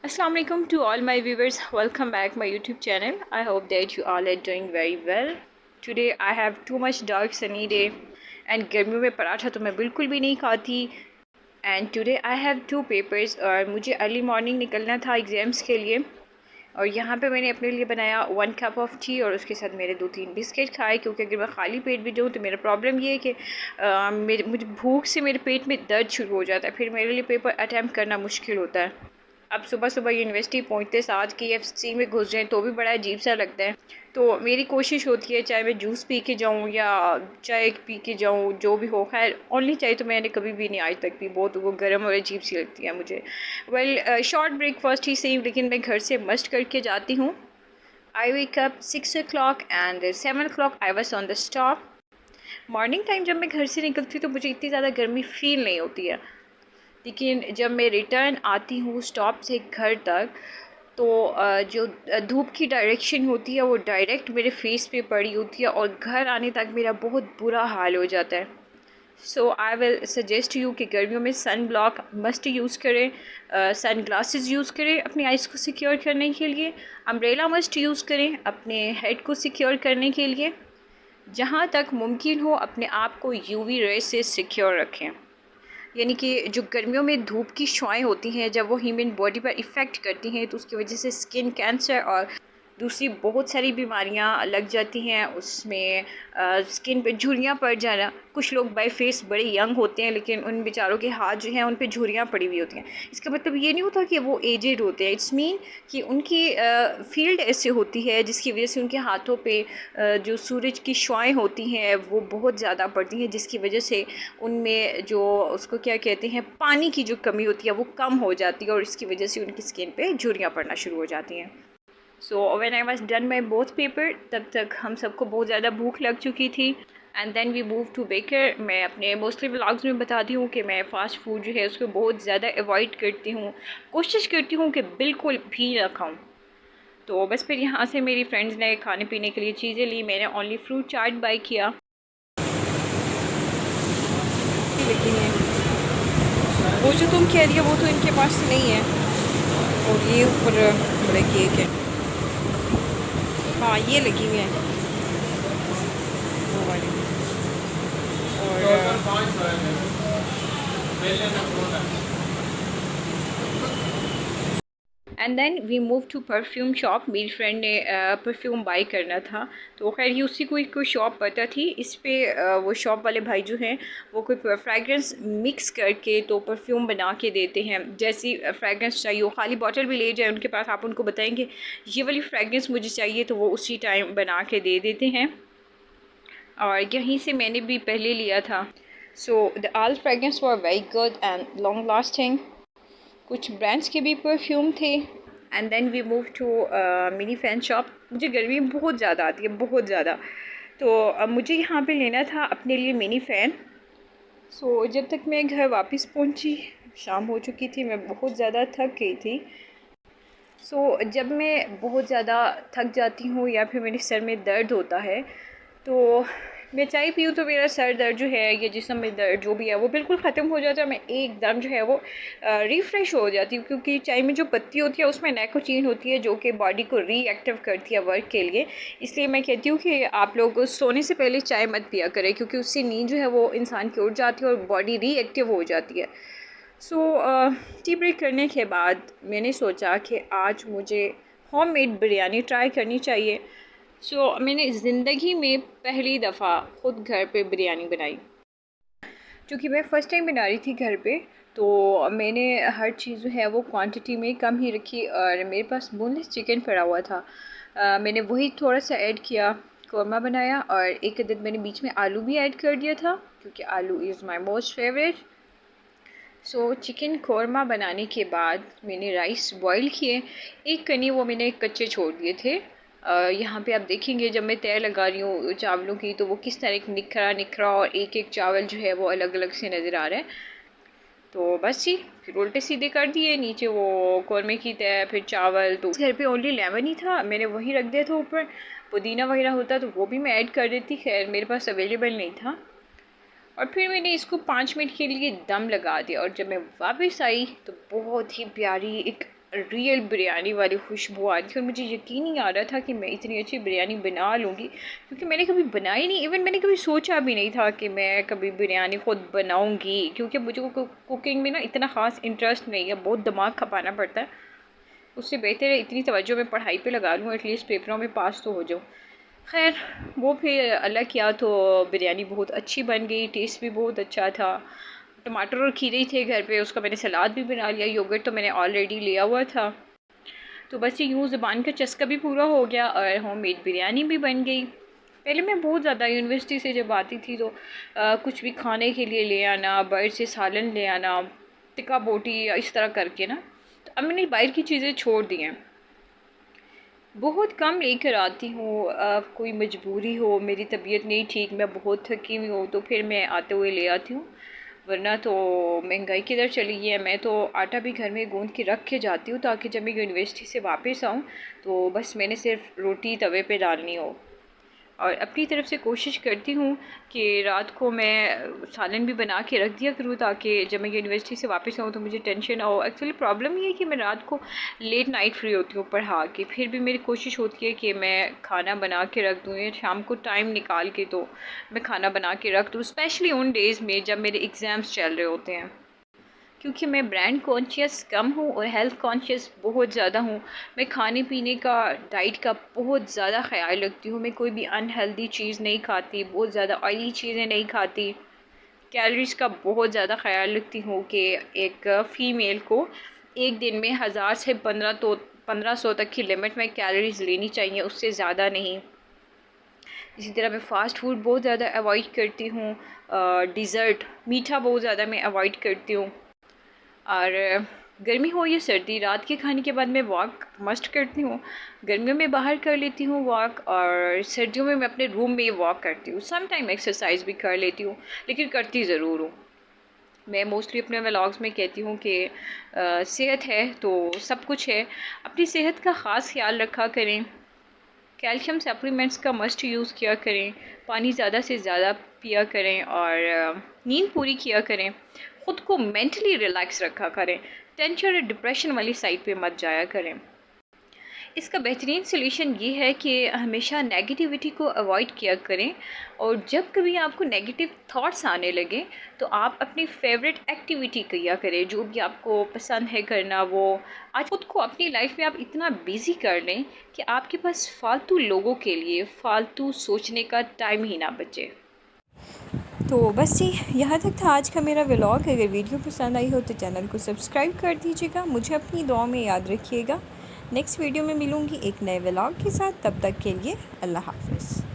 Assalamu alaikum to all my viewers. Welcome back my YouTube channel. I hope that you all are doing very well. Today I have too much dark sunny day and गर्मियों में पराठा तो मैं बिल्कुल भी नहीं खाती. And today I have two papers और मुझे अर्ली मॉर्निंग निकलना था एग्ज़ाम्स के लिए. और यहाँ पे मैंने अपने लिए बनाया 1 कप ऑफ टी और उसके साथ मेरे 2-3 बिस्किट खाए, क्योंकि अगर मैं खाली पेट भी जाऊँ तो मेरा प्रॉब्लम ये है कि मुझे भूख से मेरे पेट में दर्द शुरू हो जाता है. फिर मेरे लिए पेपर अटैम्प्ट करना मुश्किल होता है. अब सुबह सुबह यूनिवर्सिटी पहुँचते साथ KFC में घुस जाएँ तो भी बड़ा अजीब सा लगता है. तो मेरी कोशिश होती है चाहे मैं जूस पी के जाऊँ या चाय पी के जाऊँ, जो भी हो. खैर ओनली चाय तो मैंने कभी भी नहीं आज तक पी, बहुत वो गर्म और अजीब सी लगती है मुझे. शॉर्ट ब्रेकफास्ट ही सही, लेकिन मैं घर से मस्ट करके जाती हूँ. I wake up 6 o'clock and 7 o'clock I was on the stop. Morning time जब मैं घर से निकलती हूँ तो मुझे इतनी ज़्यादा गर्मी फ़ील नहीं होती है, लेकिन जब मैं रिटर्न आती हूँ स्टॉप से घर तक तो जो धूप की डायरेक्शन होती है वो डायरेक्ट मेरे फेस पे पड़ी होती है और घर आने तक मेरा बहुत बुरा हाल हो जाता है. सो आई विल सजेस्ट यू कि गर्मियों में सन ब्लॉक मस्ट यूज़ करें, सन ग्लासेस यूज़ करें अपनी आइज़ को सिक्योर करने के लिए, अम्ब्रेला मस्ट यूज़ करें अपने हेड को सिक्योर करने के लिए. जहाँ तक मुमकिन हो अपने आप को UV रे से सिक्योर रखें. यानी कि जो गर्मियों में धूप की शुआएं होती हैं जब वो ह्यूमन बॉडी पर इफ़ेक्ट करती हैं तो उसकी वजह से स्किन कैंसर और दूसरी बहुत सारी बीमारियां लग जाती हैं. उसमें स्किन पे झुर्रियाँ पड़ जाना. कुछ लोग बाय फेस बड़े यंग होते हैं लेकिन उन बेचारों के हाथ जो हैं उन पे झुर्रियाँ पड़ी हुई होती हैं. इसका मतलब ये नहीं होता कि वो एजेड होते हैं. इट्स मीन कि उनकी फील्ड ऐसे होती है जिसकी वजह से उनके हाथों पे जो सूरज की शुआएं होती हैं वो बहुत ज़्यादा पड़ती हैं, जिसकी वजह से उनमें जो उसको क्या कहते हैं पानी की जो कमी होती है वो कम हो जाती है और इसकी वजह से उनकी स्किन पे झुर्रियाँ पड़ना शुरू हो जाती हैं. So when I was done my both paper तब तक हम सबको बहुत ज़्यादा भूख लग चुकी थी. And then we move to baker. मैं अपने मोस्टली व्लॉग्स में बताती हूँ कि मैं फ़ास्ट फूड जो है उसको बहुत ज़्यादा अवॉइड करती हूँ, कोशिश करती हूँ कि बिल्कुल भी ना खाऊँ. तो बस फिर यहाँ से मेरी फ्रेंड्स ने खाने पीने के लिए चीज़ें ली. मैंने ओनली फ्रूट चाट बाई किया. वो जो तुम कह रही हो वो तो इनके पास नहीं है. और ये ऊपर बड़ा केक है. हाँ ये लगी हुई है वो वाली. And then we move to perfume shop. मेरी फ्रेंड ने परफ्यूम बाई करना था तो खैर ये उसी कोई शॉप पता थी. इस पे वो शॉप वाले भाई जो हैं वो कोई फ्रेगरेंस मिक्स करके तो परफ्यूम बना के देते हैं. जैसी फ्रेगरेंस चाहिए वो खाली बॉटल भी ले जाए उनके पास, आप उनको बताएंगे ये वाली फ्रेगरेंस मुझे चाहिए तो वो उसी टाइम बना के दे देते हैं. और यहीं से मैंने भी पहले लिया था. So the all fragrance were very good and long lasting. कुछ ब्रांड्स के भी परफ्यूम थे. And then we move to mini fan shop. मुझे गर्मी बहुत ज़्यादा आती है, बहुत ज़्यादा. तो अब मुझे यहाँ पे लेना था अपने लिए मिनी फ़ैन. सो जब तक मैं घर वापस पहुँची शाम हो चुकी थी. मैं बहुत ज़्यादा थक गई थी. सो जब मैं बहुत ज़्यादा थक जाती हूँ या फिर मेरे सर में दर्द होता है तो मैं चाय पीऊँ तो मेरा सर दर्द जो है या जिस्म में दर्द जो भी है वो बिल्कुल ख़त्म हो जाता है. मैं एकदम जो है वो रिफ़्रेश हो जाती हूँ, क्योंकि चाय में जो पत्ती होती है उसमें नाइकोटीन होती है जो कि बॉडी को रीएक्टिव करती है वर्क के लिए. इसलिए मैं कहती हूँ कि आप लोग सोने से पहले चाय मत पिया करें, क्योंकि उससे नींद जो है वो इंसान की उड़ जाती है और बॉडी रीएक्टिव हो जाती है. सो टी ब्रेक करने के बाद मैंने सोचा कि आज मुझे होममेड बिरयानी ट्राई करनी चाहिए. सो मैंने ज़िंदगी में पहली दफ़ा ख़ुद घर पे बिरयानी बनाई. क्योंकि मैं फ़र्स्ट टाइम बना रही थी घर पे तो मैंने हर चीज़ जो है वो क्वांटिटी में कम ही रखी और मेरे पास बोनलेस चिकन पड़ा हुआ था. मैंने वही थोड़ा सा ऐड किया, कौरमा बनाया और एक अदद मैंने बीच में आलू भी ऐड कर दिया था क्योंकि आलू is my most favourite. So chicken korma बनाने के बाद मैंने राइस बॉईल किए. एक कनी वो मैंने कच्चे छोड़ दिए थे. यहाँ पे आप देखेंगे जब मैं तय लगा रही हूँ चावलों की तो वो किस तरह एक निखरा निखरा और एक एक चावल जो है वो अलग अलग से नज़र आ रहा है. तो बस जी फिर उल्टे सीधे कर दिए. नीचे वो कौरमे की तय, फिर चावल. तो घर पे ओनली लेमन ही था, मैंने वही रख दिया था. ऊपर पुदीना वगैरह होता तो वो भी मैं ऐड कर देती, खैर मेरे पास अवेलेबल नहीं था. और फिर मैंने इसको 5 मिनट के लिए दम लगा दिया और जब मैं वापस आई तो बहुत ही प्यारी एक रियल बिरयानी वाली खुशबू आ रही थी और मुझे यकीन नहीं आ रहा था कि मैं इतनी अच्छी बिरयानी बना लूँगी, क्योंकि मैंने कभी बनाई नहीं। इवन मैंने कभी सोचा भी नहीं था कि मैं कभी बिरयानी ख़ुद बनाऊँगी, क्योंकि मुझे कुकिंग में ना इतना ख़ास इंटरेस्ट नहीं है, बहुत दिमाग खपाना पड़ता है। उससे बेहतर है इतनी तवज्जो मैं पढ़ाई पे लगा लूँ, एटलीस्ट पेपरों में पास तो हो जाऊँ। खैर वो फिर अल्लाह किया तो बिरयानी बहुत अच्छी बन गई, टेस्ट भी बहुत अच्छा था। टमाटर और खीरे ही थे घर पे, उसका मैंने सलाद भी बना लिया, योगर्ट तो मैंने ऑलरेडी लिया हुआ था। तो बस ये यूँ ज़ुबान का चस्का भी पूरा हो गया और होममेड बिरयानी भी बन गई। पहले मैं बहुत ज़्यादा यूनिवर्सिटी से जब आती थी तो कुछ भी खाने के लिए ले आना, बाहर से सालन ले आना, टिक्का बोटी इस तरह करके ना। तो अब मैंने बाहर की चीज़ें छोड़ दी हैं, बहुत कम लेकर आती हूँ। कोई मजबूरी हो, मेरी तबीयत नहीं ठीक, मैं बहुत थकी हुई हूँ, तो फिर मैं आते हुए ले आती हूँ। वरना तो महंगाई किधर चली गई है। मैं तो आटा भी घर में गूंद के रख के जाती हूँ, ताकि जब मैं यूनिवर्सिटी से वापस आऊँ तो बस मैंने सिर्फ रोटी तवे पे डालनी हो। और अपनी तरफ से कोशिश करती हूँ कि रात को मैं सालन भी बना के रख दिया करूँ, ताकि जब मैं यूनिवर्सिटी से वापस आऊँ तो मुझे टेंशन ना हो। एक्चुअली प्रॉब्लम ये है कि मैं रात को लेट नाइट फ्री होती हूँ पढ़ा के, फिर भी मेरी कोशिश होती है कि मैं खाना बना के रख दूँ, या शाम को टाइम निकाल के तो मैं खाना बना के रख दूँ, स्पेशली उन डेज़ में जब मेरे एग्ज़ाम्स चल रहे होते हैं। क्योंकि मैं ब्रांड कॉन्शियस कम हूँ और हेल्थ कॉन्शियस बहुत ज़्यादा हूँ। मैं खाने पीने का, डाइट का बहुत ज़्यादा ख्याल रखती हूँ। मैं कोई भी अनहेल्दी चीज़ नहीं खाती, बहुत ज़्यादा ऑयली चीज़ें नहीं खाती। कैलोरीज़ का बहुत ज़्यादा ख्याल रखती हूँ कि एक फ़ीमेल को एक दिन में 1000 से 1500 तक की लिमिट में कैलोरीज़ लेनी चाहिए, उससे ज़्यादा नहीं। इसी तरह मैं फ़ास्ट फूड बहुत ज़्यादा अवॉइड करती हूँ। डिज़र्ट, मीठा बहुत ज़्यादा मैं अवॉइड करती हूँ। और गर्मी हो या सर्दी, रात के खाने के बाद मैं वॉक मस्ट करती हूँ। गर्मियों में बाहर कर लेती हूँ वॉक, और सर्दियों में मैं अपने रूम में ही वॉक करती हूँ। सम टाइम एक्सरसाइज भी कर लेती हूँ, लेकिन करती ज़रूर हूँ। मैं मोस्टली अपने व्लॉग्स में कहती हूँ कि सेहत है तो सब कुछ है। अपनी सेहत का ख़ास ख्याल रखा करें, कैल्शियम सप्लीमेंट्स का मस्ट यूज़ किया करें, पानी ज़्यादा से ज़्यादा पिया करें, और नींद पूरी किया करें। ख़ुद को मेंटली रिलैक्स रखा करें, टेंशन और डिप्रेशन वाली साइड पे मत जाया करें। इसका बेहतरीन सोल्यूशन ये है कि हमेशा नेगेटिविटी को अवॉइड किया करें, और जब कभी आपको नेगेटिव थॉट्स आने लगे तो आप अपनी फेवरेट एक्टिविटी किया करें, जो भी आपको पसंद है करना। वो आज खुद को अपनी लाइफ में आप इतना बिज़ी कर लें कि आपके पास फालतू लोगों के लिए फालतू सोचने का टाइम ही ना बचे। तो बस जी, यहाँ तक था आज का मेरा व्लॉग। अगर वीडियो पसंद आई हो तो चैनल को सब्सक्राइब कर दीजिएगा। मुझे अपनी दुआ में याद रखिएगा। नेक्स्ट वीडियो में मिलूँगी एक नए व्लॉग के साथ। तब तक के लिए अल्लाह हाफ़िज़।